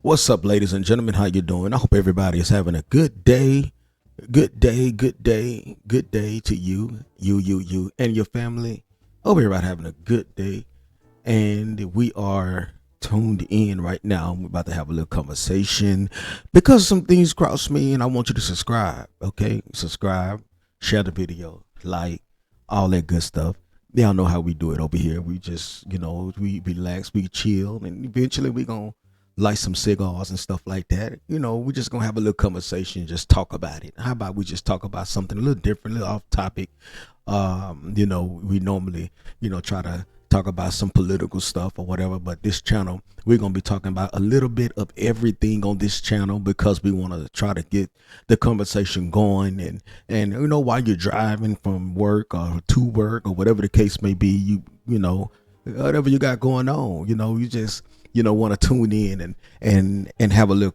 What's up, ladies and gentlemen? How you doing? I hope everybody is having a good day. Good day, good day, good day to you, and your family. Hope everybody having a good day. And we are tuned in right now. We're about to have a little conversation because some things crossed me, and I want you to subscribe. Okay, subscribe, share the video, like all that good stuff. Y'all know how we do it over here. We just, we relax, we chill, and eventually we gonna light some cigars and stuff like that. We're just gonna have a little conversation, just talk about it. How about we just talk about something a little different, a little off topic? We normally, try to talk about some political stuff or whatever, but this channel, we're gonna be talking about a little bit of everything on this channel because we want to try to get the conversation going. And while you're driving from work or to work or whatever the case may be, whatever you got going on, you just want to tune in and have a little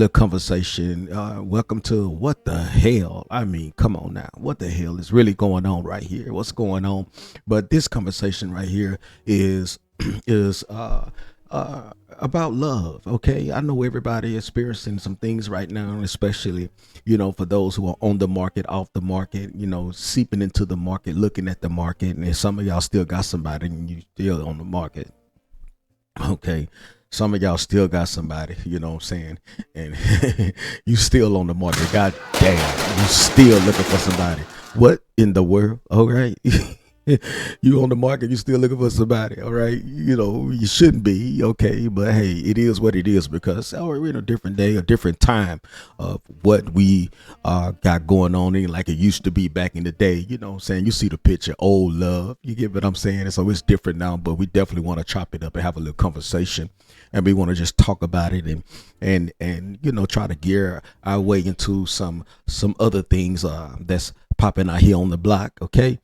conversation. Welcome to What the Hell. I mean, come on now. What the hell is really going on right here? What's going on? But this conversation right here is is about love. Okay, I know everybody experiencing some things right now, especially for those who are on the market, off the market, seeping into the market, looking at the market, and some of y'all still got somebody and you still on the market. Okay. Some of y'all still got somebody, you know what I'm saying? And you still on the market. God damn, you still looking for somebody. What in the world? All right. You on the market, you still looking for somebody, all right? You shouldn't be, okay, but hey, it is what it is because we're in a different day, a different time of what we got going on in like it used to be back in the day, you know what I'm saying? You see the picture, old love, you get what I'm saying? And so it's different now, but we definitely want to chop it up and have a little conversation. And we want to just talk about it and try to gear our way into some other things that's popping out here on the block. Okay,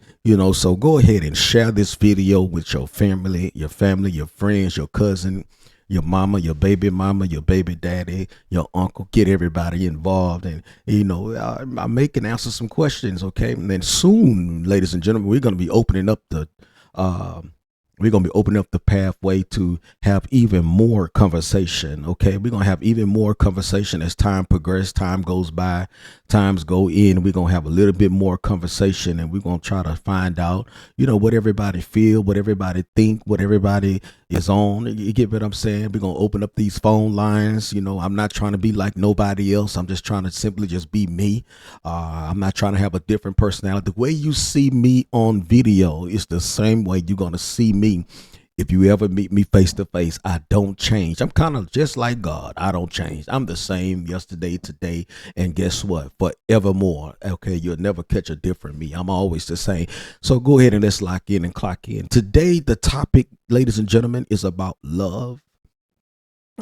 so go ahead and share this video with your family, your friends, your cousin, your mama, your baby daddy, your uncle. Get everybody involved, and I make and answer some questions. Okay, and then soon, ladies and gentlemen, we're going to be opening up the pathway to have even more conversation. Okay, we're gonna have even more conversation as time progresses, time goes by, times go in. We're gonna have a little bit more conversation, and we're gonna try to find out, what everybody feel, what everybody think, what everybody is on. You get what I'm saying? We're gonna open up these phone lines. I'm not trying to be like nobody else. I'm just trying to simply just be me. I'm not trying to have a different personality. The way you see me on video is the same way you're gonna see me if you ever meet me face to face. I don't change. I'm kind of just like God. I don't change. I'm the same yesterday, today, and guess what? Forevermore. Okay, you'll never catch a different me. I'm always the same. So go ahead and let's lock in and clock in. Today, the topic, ladies and gentlemen, is about love.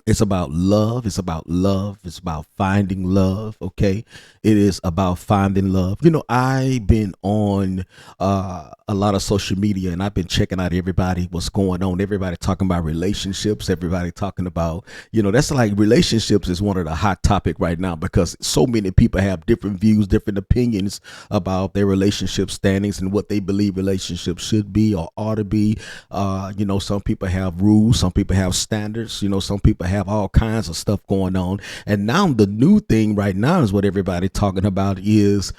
It's about love. It's about love. It's about finding love. Okay. It is about finding love. I've been on a lot of social media and I've been checking out everybody, what's going on. Everybody talking about relationships. Everybody talking about, that's like relationships is one of the hot topic right now because so many people have different views, different opinions about their relationship standings and what they believe relationships should be or ought to be. Some people have rules. Some people have standards. Some people have all kinds of stuff going on. And now the new thing right now is what everybody talking about is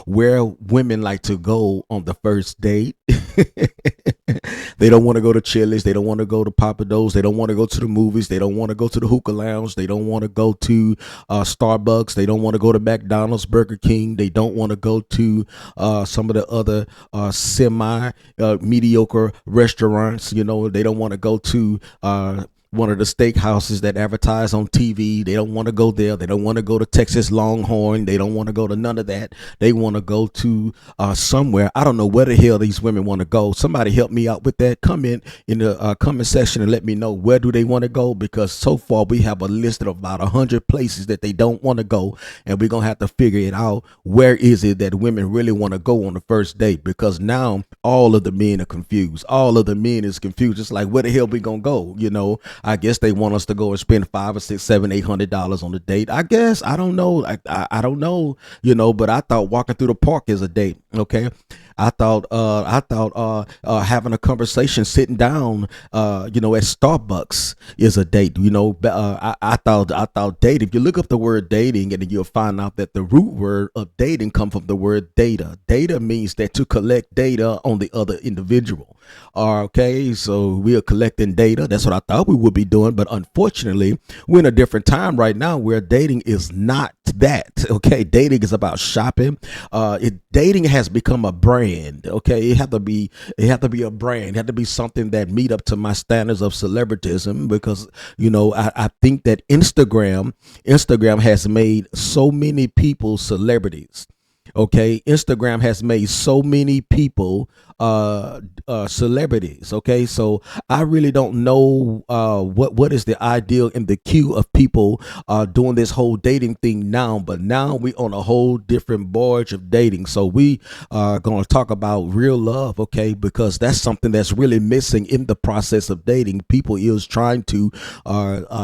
where women like to go on the first date. They don't want to go to Chili's. They don't want to go to Papa Do's. They don't want to go to the movies. They don't want to go to the hookah lounge. They don't want to go to Starbucks. They don't want to go to McDonald's, Burger King. They don't want to go to some of the other semi mediocre restaurants. They don't want to go to one of the steakhouses that advertise on TV. They don't want to go there. They don't want to go to Texas Longhorn. They don't want to go to none of that. They want to go to somewhere. I don't know where the hell these women want to go. Somebody help me out with that. Comment in the comment section and let me know where do they want to go, because so far we have a list of about 100 places that they don't want to go, and we're gonna have to figure it out. Where is it that women really want to go on the first date? Because now all of the men are confused. All of the men is confused. It's like, where the hell we gonna go? I guess they want us to go and spend $500 or $600, $700, $800 on the date. I guess I don't know. I don't know. But I thought walking through the park is a date. Okay, I thought having a conversation, sitting down, at Starbucks is a date. I thought dating. If you look up the word dating, and then you'll find out that the root word of dating come from the word data. Data means that to collect data on the other individual. Okay, so we are collecting data. That's what I thought we would be doing, but unfortunately, we're in a different time right now where dating is not that. Okay, dating is about shopping. Dating has become a brand. Okay, it have to be a brand. It have to be something that meet up to my standards of celebritism, because I think that Instagram has made so many people celebrities. Okay, Instagram has made so many people celebrities. Okay, so I really don't know what is the ideal in the queue of people doing this whole dating thing now. But now we on a whole different barge of dating. So we are going to talk about real love. Okay, because that's something that's really missing in the process of dating. People is trying to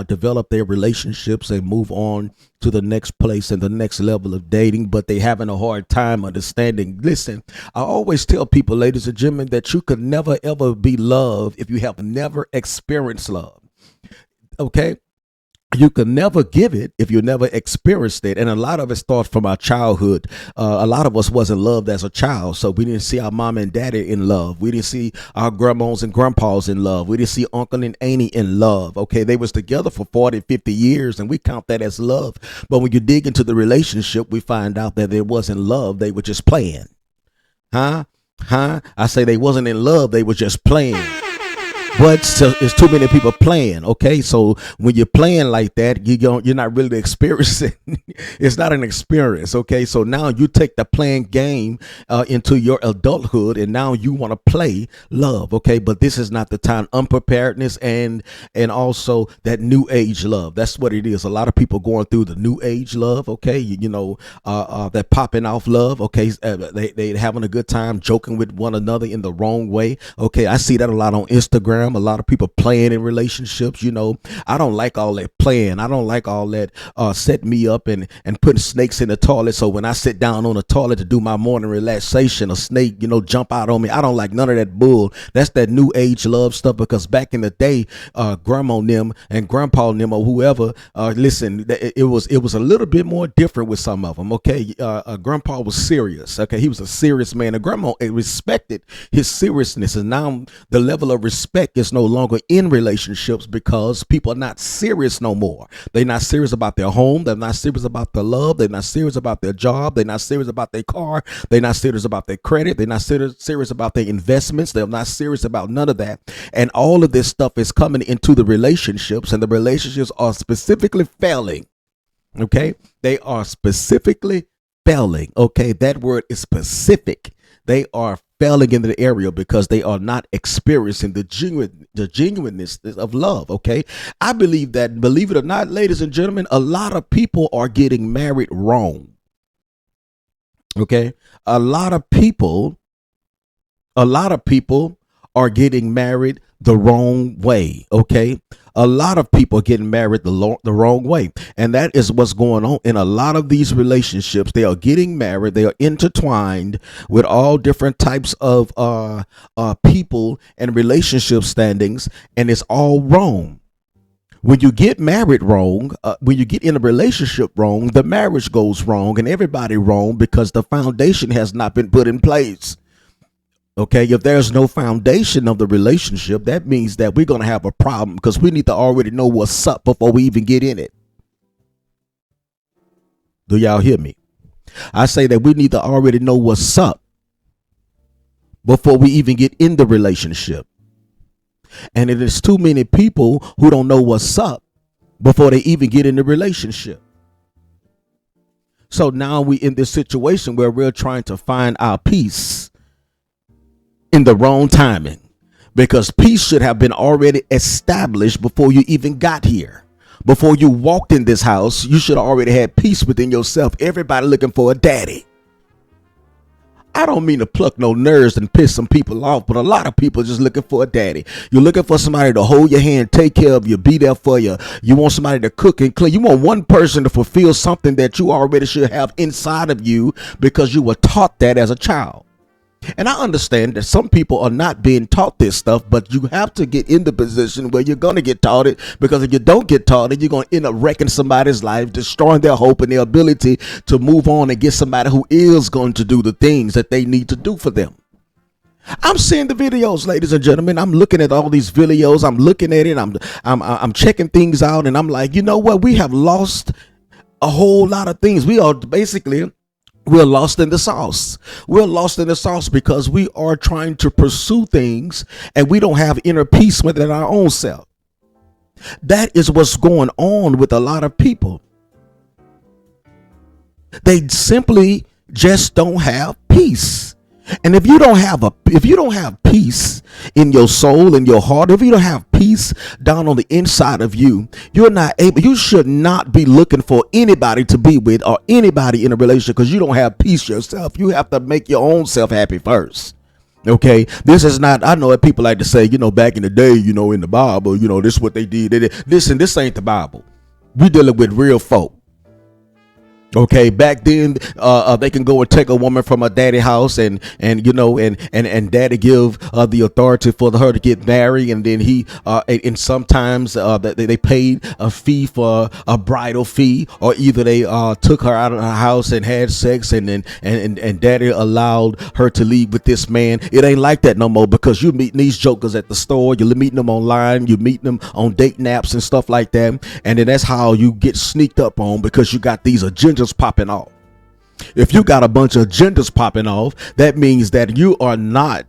develop their relationships and move on to the next place and the next level of dating, but they having a hard time understanding. Listen, I always tell people, ladies and gentlemen, that you could never ever be loved if you have never experienced love. Okay, you can never give it if you never experienced it. And a lot of it starts from our childhood. A lot of us wasn't loved as a child, so we didn't see our mom and daddy in love. We didn't see our grandmas and grandpas in love. We didn't see uncle and auntie in love. Okay, they was together for 40, 50 years, and we count that as love. But when you dig into the relationship, we find out that it wasn't love. They were just playing. I say they wasn't in love. They were just playing. But so it's too many people playing. Okay, so when you're playing like that, you're not really experiencing. It's not an experience. Okay, so now you take the playing game into your adulthood, and now you want to play love. Okay, but this is not the time. Unpreparedness and also that new age love. That's what it is. A lot of people going through the new age love. Okay, that popping off love. Okay, they having a good time joking with one another in the wrong way. Okay, I see that a lot on Instagram. A lot of people playing in relationships. I don't like all that playing. I don't like all that set me up and putting snakes in the toilet. So when I sit down on the toilet to do my morning relaxation, a snake, jump out on me. I don't like none of that bull. That's that new age love stuff, because back in the day, grandma and them and grandpa and them or whoever, listen, it was a little bit more different with some of them. Okay, grandpa was serious. Okay, he was a serious man, and grandma respected his seriousness. And now the level of respect is no longer in relationships, because people are not serious no more. They're not serious about their home. They're not serious about their love. They're not serious about their job. They're not serious about their car. They're not serious about their credit. They're not serious about their investments. They're not serious about none of that. And all of this stuff is coming into the relationships, and the relationships are specifically failing. Okay, they are specifically failing. Okay, that word is specific. They are failing in the area because they are not experiencing the genuineness of love. Okay, I believe that, believe it or not, ladies and gentlemen, a lot of people are getting married wrong. Okay, a lot of people a lot of people are getting married the wrong way. Okay, a lot of people are getting married the wrong way, and that is what's going on in a lot of these relationships. They are getting married, they are intertwined with all different types of people and relationship standings, and it's all wrong. When you get married wrong, when you get in a relationship wrong, the marriage goes wrong and everybody wrong because the foundation has not been put in place. Okay, if there's no foundation of the relationship, that means that we're going to have a problem because we need to already know what's up before we even get in it. Do y'all hear me? I say that we need to already know what's up before we even get in the relationship. And it is too many people who don't know what's up before they even get in the relationship. So now we in this situation where we're trying to find our peace in the wrong timing, because peace should have been already established before you even got here. Before you walked in this house, you should have already had peace within yourself. Everybody looking for a daddy. I don't mean to pluck no nerves and piss some people off, but a lot of people are just looking for a daddy. You're looking for somebody to hold your hand, take care of you, be there for you. You want somebody to cook and clean. You want one person to fulfill something that you already should have inside of you because you were taught that as a child. And I understand that some people are not being taught this stuff, but you have to get in the position where you're going to get taught it, because if you don't get taught it, you're going to end up wrecking somebody's life, destroying their hope and their ability to move on and get somebody who is going to do the things that they need to do for them. I'm seeing the videos, ladies and gentlemen. I'm looking at all these videos. I'm looking at it. I'm checking things out, and I'm like, you know what? We have lost a whole lot of things. We're lost in the sauce. We're lost in the sauce because we are trying to pursue things and we don't have inner peace within our own self. That is what's going on with a lot of people. They simply just don't have peace. And if you don't have peace in your soul, in your heart, if you don't have peace down on the inside of you, you should not be looking for anybody to be with or anybody in a relationship, because you don't have peace yourself. You have to make your own self happy first. Okay, this is not, I know that people like to say, back in the day, in the Bible, this is what they did. Listen, this ain't the Bible. We dealing with real folk. Okay, back then, they can go and take a woman from a daddy house and daddy give the authority for her to get married, and then and sometimes they paid a fee for a bridal fee, or either they took her out of the house and had sex, and daddy allowed her to leave with this man. It ain't like that no more, because you're meeting these jokers at the store, you're meeting them online, you're meeting them on date naps and stuff like that, and then that's how you get sneaked up on, because you got these agendas popping off. If you got a bunch of agendas popping off, that means that you are not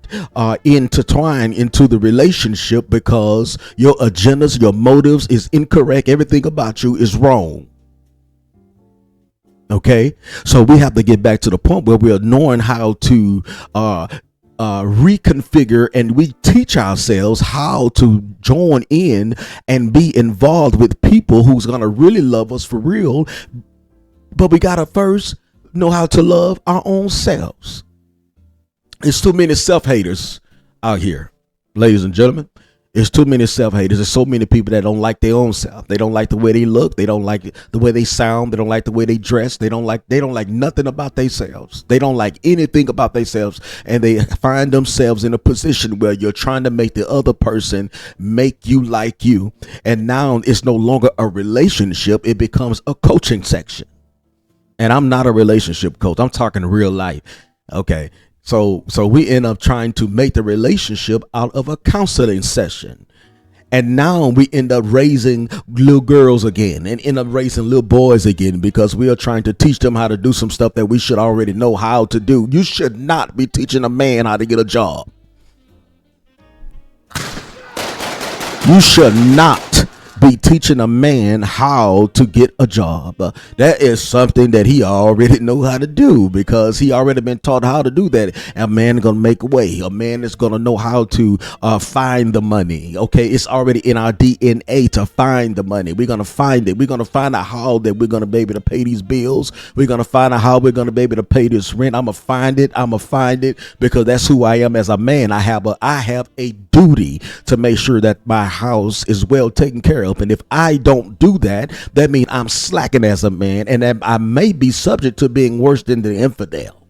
intertwined into the relationship, because your agendas, your motives is incorrect. Everything about you is wrong. Okay, so we have to get back to the point where we are knowing how to reconfigure, and we teach ourselves how to join in and be involved with people who's going to really love us for real. But we got to first know how to love our own selves. There's too many self-haters out here, ladies and gentlemen. There's too many self-haters. There's so many people that don't like their own self. They don't like the way they look. They don't like the way they sound. They don't like the way they dress. They don't like nothing about themselves. They don't like anything about themselves. And they find themselves in a position where you're trying to make the other person make you like you. And now it's no longer a relationship. It becomes a coaching section. And I'm not a relationship coach. I'm talking real life. Okay. So we end up trying to make the relationship out of a counseling session. And now we end up raising little girls again and end up raising little boys again, because we are trying to teach them how to do some stuff that we should already know how to do. You should not be teaching a man how to get a job. You should not be teaching a man how to get a job. That is something that he already know how to do, because he already been taught how to do that. A man gonna make a way. A man is gonna know how to find the money. Okay, it's already in our DNA to find the money. We're gonna find it. We're gonna find out how that we're gonna be able to pay these bills. We're gonna find out how we're gonna be able to pay this rent. I'm gonna find it because that's who I am as a man. I have a duty to make sure that my house is well taken care of. And if I don't do that, that means I'm slacking as a man, and that I may be subject to being worse than the infidel.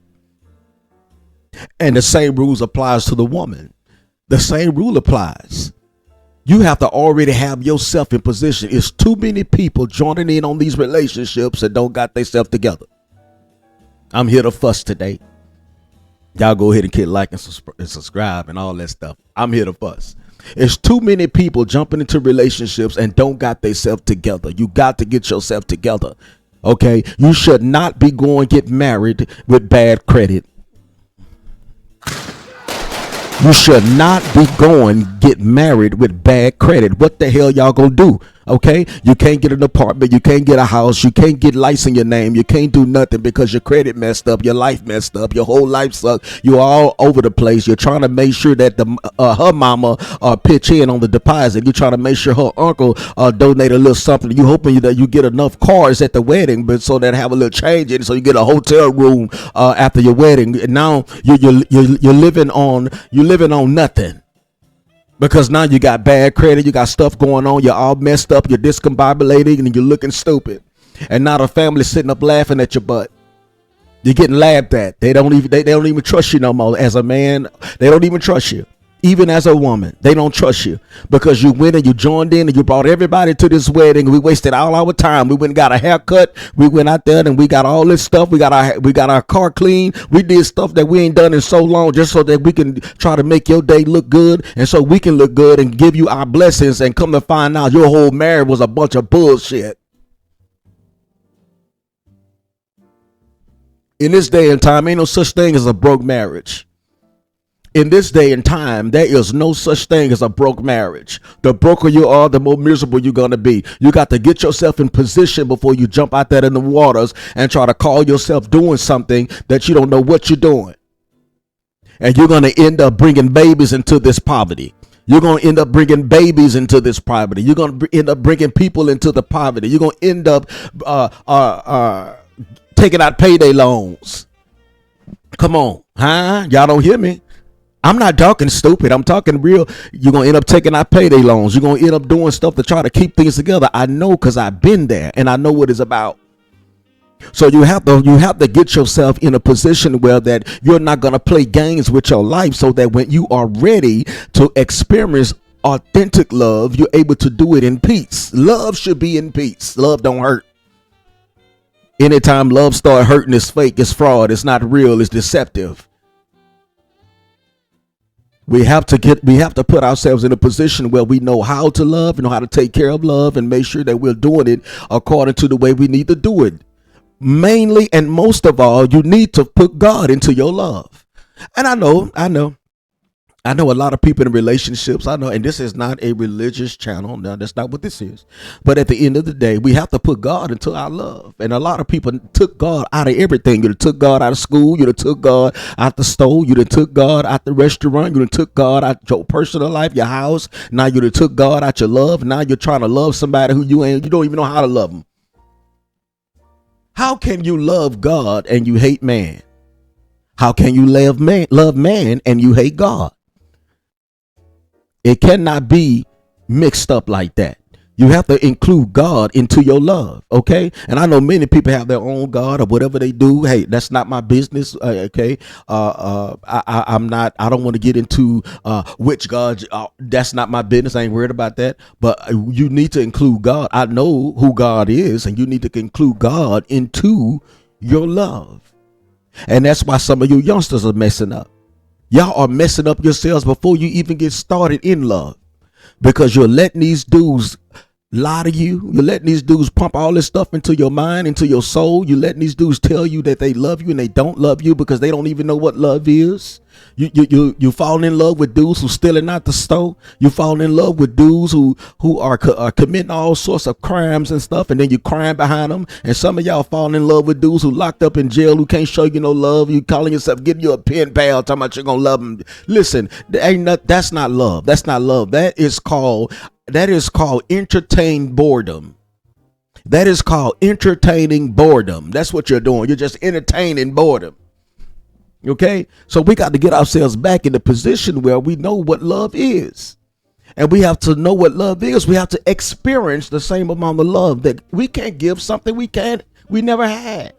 And the same rules applies to the woman. The same rule applies. You have to already have yourself in position. It's too many people joining in on these relationships that don't got themselves together. I'm here to fuss today. Y'all go ahead and hit like and subscribe and all that stuff. I'm here to fuss. It's too many people jumping into relationships and don't got themselves together. You got to get yourself together. Okay, you should not be going to get married with bad credit. You should not be going get married with bad credit. What the hell y'all gonna do? Okay, you can't get an apartment, you can't get a house, you can't get lights in your name, you can't do nothing because your credit messed up, your life messed up, your whole life sucks. You're all over the place. You're trying to make sure that the her mama pitch in on the deposit. You're trying to make sure her uncle donate a little something. You hoping that you get enough cars at the wedding, but so that have a little change in it, so you get a hotel room after your wedding. And now you're living on nothing. Because now you got bad credit, you got stuff going on, you're all messed up, you're discombobulated, and you're looking stupid. And now the family's sitting up laughing at your butt. You're getting laughed at. They don't even trust you no more. As a man, they don't even trust you. Even as a woman, they don't trust you because you went and you joined in and you brought everybody to this wedding. We wasted all our time. We went and got a haircut. We went out there and we got all this stuff. We got our car clean. We did stuff that we ain't done in so long just so that we can try to make your day look good and so we can look good and give you our blessings. And come to find out your whole marriage was a bunch of bullshit. In this day and time, ain't no such thing as a broke marriage. In this day and time, there is no such thing as a broke marriage. The broker you are, the more miserable you're going to be. You got to get yourself in position before you jump out there in the waters and try to call yourself doing something that you don't know what you're doing. And you're going to end up bringing babies into this poverty. You're going to end up bringing babies into this poverty. You're going to end up bringing people into the poverty. You're going to end up taking out payday loans. Come on, huh? Y'all don't hear me? I'm not talking stupid. I'm talking real. You're going to end up taking out payday loans. You're going to end up doing stuff to try to keep things together. I know because I've been there and I know what it's about. So you have to get yourself in a position where that you're not going to play games with your life so that when you are ready to experience authentic love, you're able to do it in peace. Love should be in peace. Love don't hurt. Anytime love start hurting, it's fake, it's fraud, it's not real, it's deceptive. We have to put ourselves in a position where we know how to love, know how to take care of love, and make sure that we're doing it according to the way we need to do it. Mainly and most of all, you need to put God into your love. And I know a lot of people in relationships. I know, and this is not a religious channel. No, that's not what this is. But at the end of the day, we have to put God into our love. And a lot of people took God out of everything. You took God out of school. You took God out the store. You took God out the restaurant. You took God out your personal life, your house. Now you took God out your love. Now you're trying to love somebody who you don't even know how to love them. How can you love God and you hate man? How can you love man and you hate God? It cannot be mixed up like that. You have to include God into your love, okay? And I know many people have their own God or whatever they do. Hey, that's not my business, okay? I'm not. I don't want to get into which God. That's not my business. I ain't worried about that. But you need to include God. I know who God is, and you need to include God into your love. And that's why some of you youngsters are messing up. Y'all are messing up yourselves before you even get started in love because you're letting these dudes lie to you. You're letting these dudes pump all this stuff into your mind, into your soul. You're letting these dudes tell you that they love you and they don't love you because they don't even know what love is. You fall in love with dudes who stealing out the store. You fall in love with dudes who are committing all sorts of crimes and stuff, and then you crying behind them. And some of y'all fall in love with dudes who locked up in jail who can't show you no love. You calling yourself, getting you a pen pal, talking about you're gonna love them. Listen, that's not love. That's not love. That is called entertained boredom. That is called entertaining boredom. That's what you're doing. You're just entertaining boredom. Okay, so we got to get ourselves back in the position where we know what love is. And we have to know what love is. We have to experience the same amount of love that we can't give something we never had.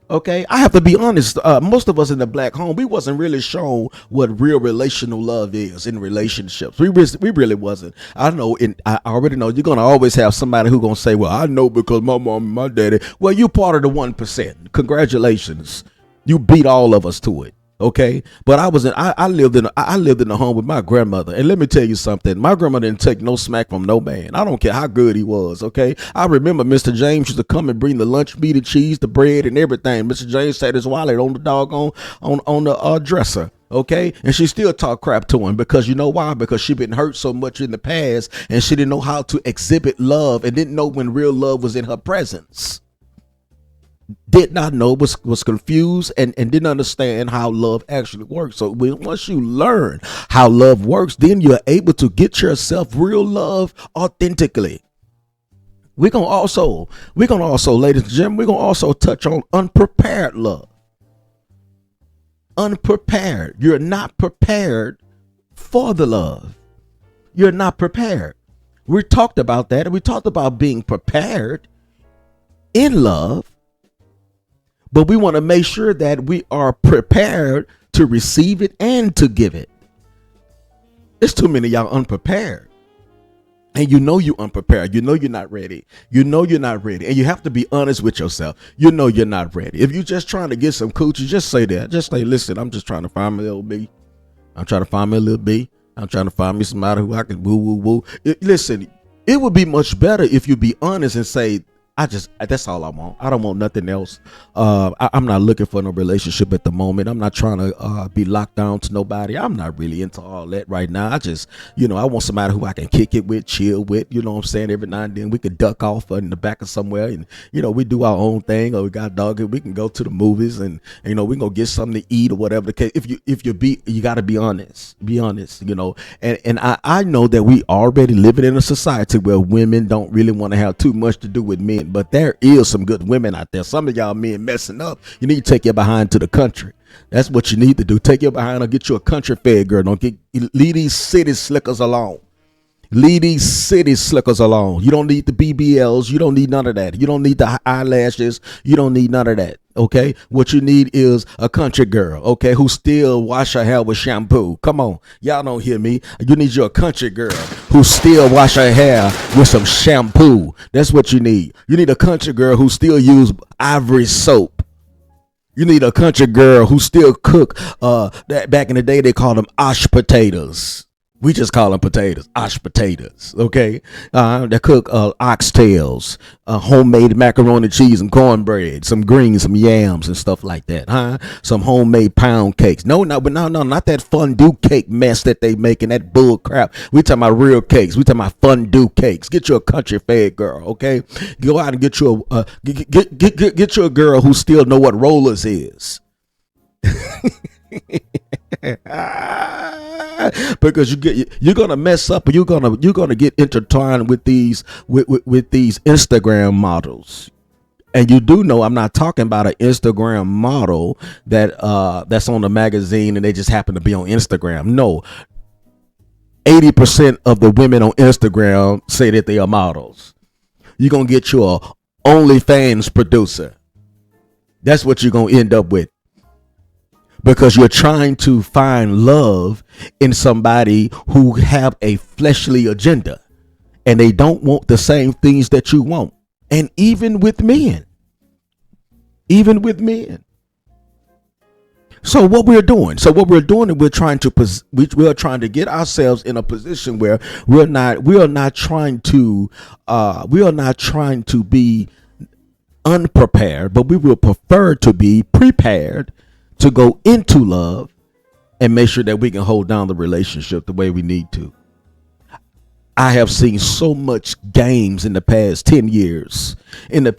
Okay, I have to be honest. Most of us in the black home, we wasn't really shown what real relational love is in relationships. We really wasn't. I already know you're going to always have somebody who's going to say, well, I know because my mom and my daddy. Well, you part of the 1%. Congratulations. You beat all of us to it. Okay, but I lived in a home with my grandmother, and let me tell you something. My grandmother didn't take no smack from no man. I don't care how good he was. Okay, I remember Mr. James used to come and bring the lunch meat, the cheese, the bread, and everything. Mr. James sat his wallet on the doggone on the dresser. Okay, and she still talk crap to him because you know why? Because she been hurt so much in the past, and she didn't know how to exhibit love, and didn't know when real love was in her presence. Did not know, was confused, and didn't understand how love actually works. So once you learn how love works, then you're able to get yourself real love authentically. We're gonna also, ladies and gentlemen, we're gonna also touch on unprepared love. Unprepared. You're not prepared for the love. You're not prepared. We talked about that, and we talked about being prepared in love, but we want to make sure that we are prepared to receive it and to give it. There's too many of y'all unprepared. And you know you're unprepared. You know you're not ready. You know you're not ready. And you have to be honest with yourself. You know you're not ready. If you're just trying to get some coochie, just say that. Just say, listen, I'm just trying to find me a little B. I'm trying to find me a little B. I'm trying to find me somebody who I can woo, woo, woo. Listen, it would be much better if you be honest and say, that's all I want. I don't want nothing else. I'm not looking for no relationship at the moment. I'm not trying to be locked down to nobody. I'm not really into all that right now. I just, I want somebody who I can kick it with, chill with, you know what I'm saying? Every now and then we could duck off in the back of somewhere and, we do our own thing, or we got a dog, we can go to the movies and, we can go get something to eat or whatever the case. You got to be honest, and I know that we already living in a society where women don't really want to have too much to do with men. But there is some good women out there. Some of y'all men messing up. You need to take your behind to the country. That's what you need to do. Take your behind or get you a country fed girl. Leave these city slickers alone. Leave these city slickers alone. You don't need the BBLs. You don't need none of that. You don't need the eyelashes. You don't need none of that. Okay. What you need is a country girl. Okay. Who still wash her hair with shampoo. Come on. Y'all don't hear me. You need you a country girl who still wash her hair with some shampoo. That's what you need. You need a country girl who still use Ivory soap. You need a country girl who still cook. That back in the day they called them ash potatoes. We just call them potatoes, ash potatoes, okay? They cook oxtails, homemade macaroni, cheese, and cornbread, some greens, some yams, and stuff like that, huh? Some homemade pound cakes. No, not that fondue cake mess that they making, that bull crap. We talking about real cakes. We talking about fondue cakes. Get you a country fed girl, okay? Go out and get you get you a girl who still know what rollers is. Because you're gonna mess up, you're gonna get intertwined with these Instagram models. And you do know I'm not talking about an Instagram model that's on the magazine and they just happen to be on Instagram. No, 80% of the women on Instagram say that they are models. You're gonna get you a OnlyFans producer. That's what you're gonna end up with. Because you're trying to find love in somebody who have a fleshly agenda and they don't want the same things that you want. And even with men. So what we're doing is we're trying to get ourselves in a position where we are not trying to be unprepared, but we will prefer to be prepared to go into love and make sure that we can hold down the relationship the way we need to. I have seen so much games in the past 10 years. And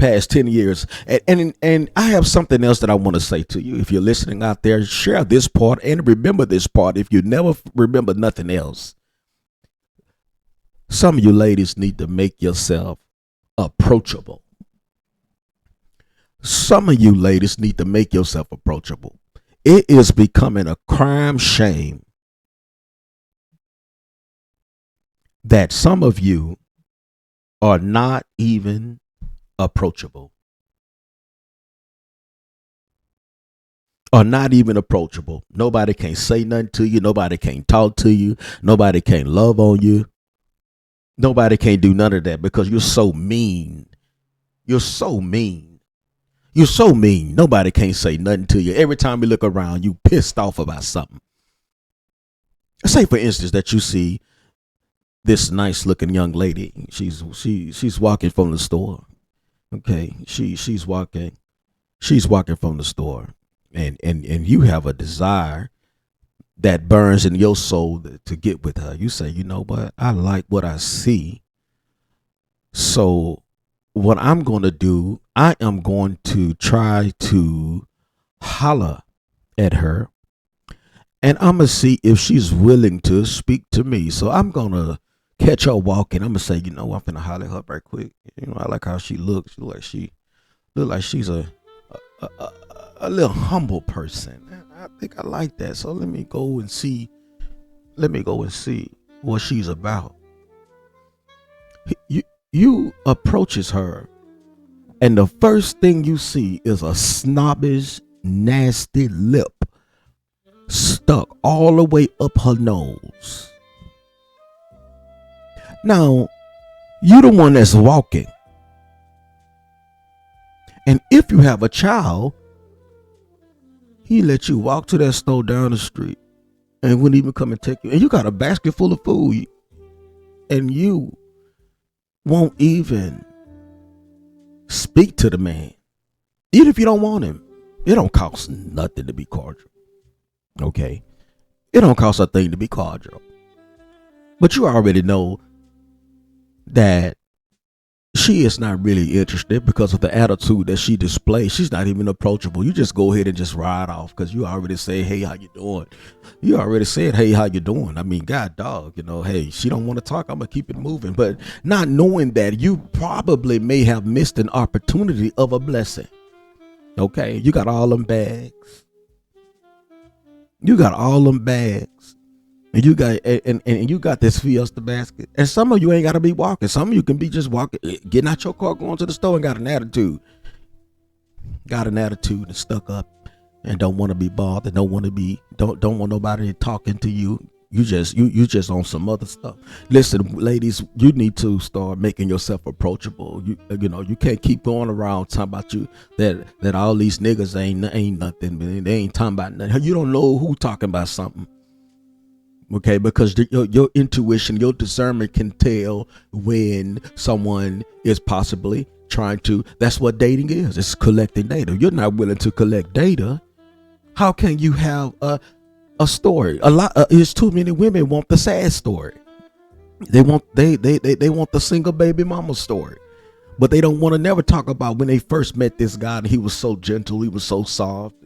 I have something else that I want to say to you. If you're listening out there, share this part and remember this part if you never remember nothing else. Some of you ladies need to make yourself approachable. Some of you ladies need to make yourself approachable. It is becoming a crime shame that some of you are not even approachable. Nobody can say nothing to you. Nobody can talk to you. Nobody can love on you. Nobody can do none of that because you're so mean. You're so mean. Nobody can't say nothing to you. Every time you look around, you pissed off about something. Say, for instance, that you see this nice looking young lady. She's walking from the store. Okay. She's walking from the store. And you have a desire that burns in your soul to get with her. You say, you know what? I like what I see. So what I'm going to do, I am going to try to holler at her, and I'm going to see if she's willing to speak to me. So I'm going to catch her walking. I'm going to say, you know, I'm going to holler at her right quick. You know, I like how she looks. She look like she's a, a, a little humble person. I think I like that. So let me go and see. Let me go and see what she's about. You approaches her, and the first thing you see is a snobbish, nasty lip stuck all the way up her nose. Now, you the one that's walking. And if you have a child, he let you walk to that store down the street and wouldn't even come and take you. And you got a basket full of food, and you won't even speak to the man. Even if you don't want him. It don't cost nothing to be cordial. Okay? It don't cost a thing to be cordial. But you already know that she is not really interested because of the attitude that she displays. She's not even approachable. You just go ahead and just ride off because you already say, hey, how you doing? You already said, hey, how you doing? I mean, God dog, you know, hey, she don't want to talk. I'm going to keep it moving. But not knowing that you probably may have missed an opportunity of a blessing. Okay? You got all them bags. You got all them bags. And you got and you got this Fiesta basket. And some of you ain't gotta be walking. Some of you can be just walking, getting out your car, going to the store, and got an attitude. Got an attitude and stuck up and don't want to be bothered, don't want nobody talking to you. You just on some other stuff. Listen, ladies, you need to start making yourself approachable. You know, you can't keep going around talking about you that all these niggas ain't nothing, man. They ain't talking about nothing. You don't know who talking about something. Okay, because your intuition, your discernment can tell when someone is possibly trying to. That's what dating is. It's collecting data. You're not willing to collect data. How can you have a story? There's too many women want the sad story. They want the single baby mama story, but they don't want to never talk about when they first met this guy and he was so gentle, he was so soft.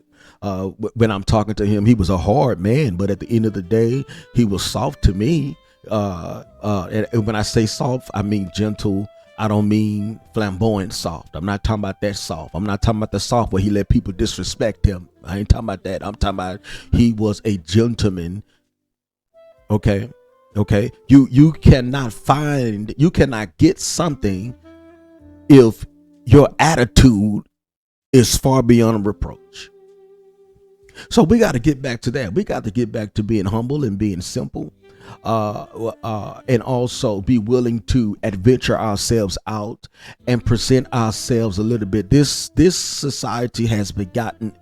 When I'm talking to him, he was a hard man, but at the end of the day, he was soft to me. And when I say soft, I mean gentle. I don't mean flamboyant soft. I'm not talking about that soft. I'm not talking about the soft where he let people disrespect him. I ain't talking about that. I'm talking about he was a gentleman. Okay. You cannot get something if your attitude is far beyond reproach. So we got to get back to that. We got to get back to being humble and being simple, and also be willing to adventure ourselves out and present ourselves a little bit. This society has gotten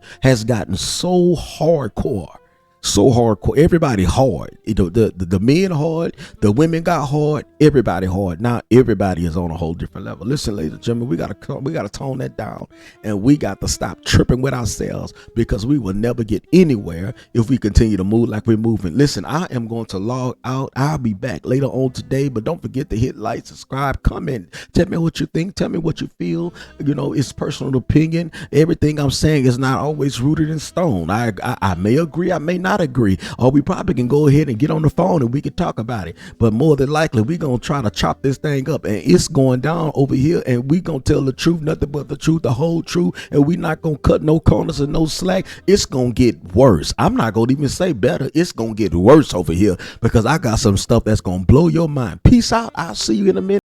so hardcore. Everybody hard. You know, the men hard, the women got hard, everybody hard. Now everybody is on a whole different level. Listen, ladies and gentlemen, we gotta tone that down, and we got to stop tripping with ourselves, because we will never get anywhere if we continue to move like we're moving. Listen, I am going to log out. I'll be back later on today, but don't forget to hit like, subscribe, comment, tell me what you think, tell me what you feel. You know, it's personal opinion. Everything I'm saying is not always rooted in stone. I may agree, I may not agree, or we probably can go ahead and get on the phone and we can talk about it, but more than likely we're gonna try to chop this thing up, and it's going down over here, and we gonna tell the truth, nothing but the truth, the whole truth, and we not gonna cut no corners and no slack. It's gonna get worse. I'm not gonna even say better. It's gonna get worse over here, because I got some stuff that's gonna blow your mind. Peace out. I'll see you in a minute.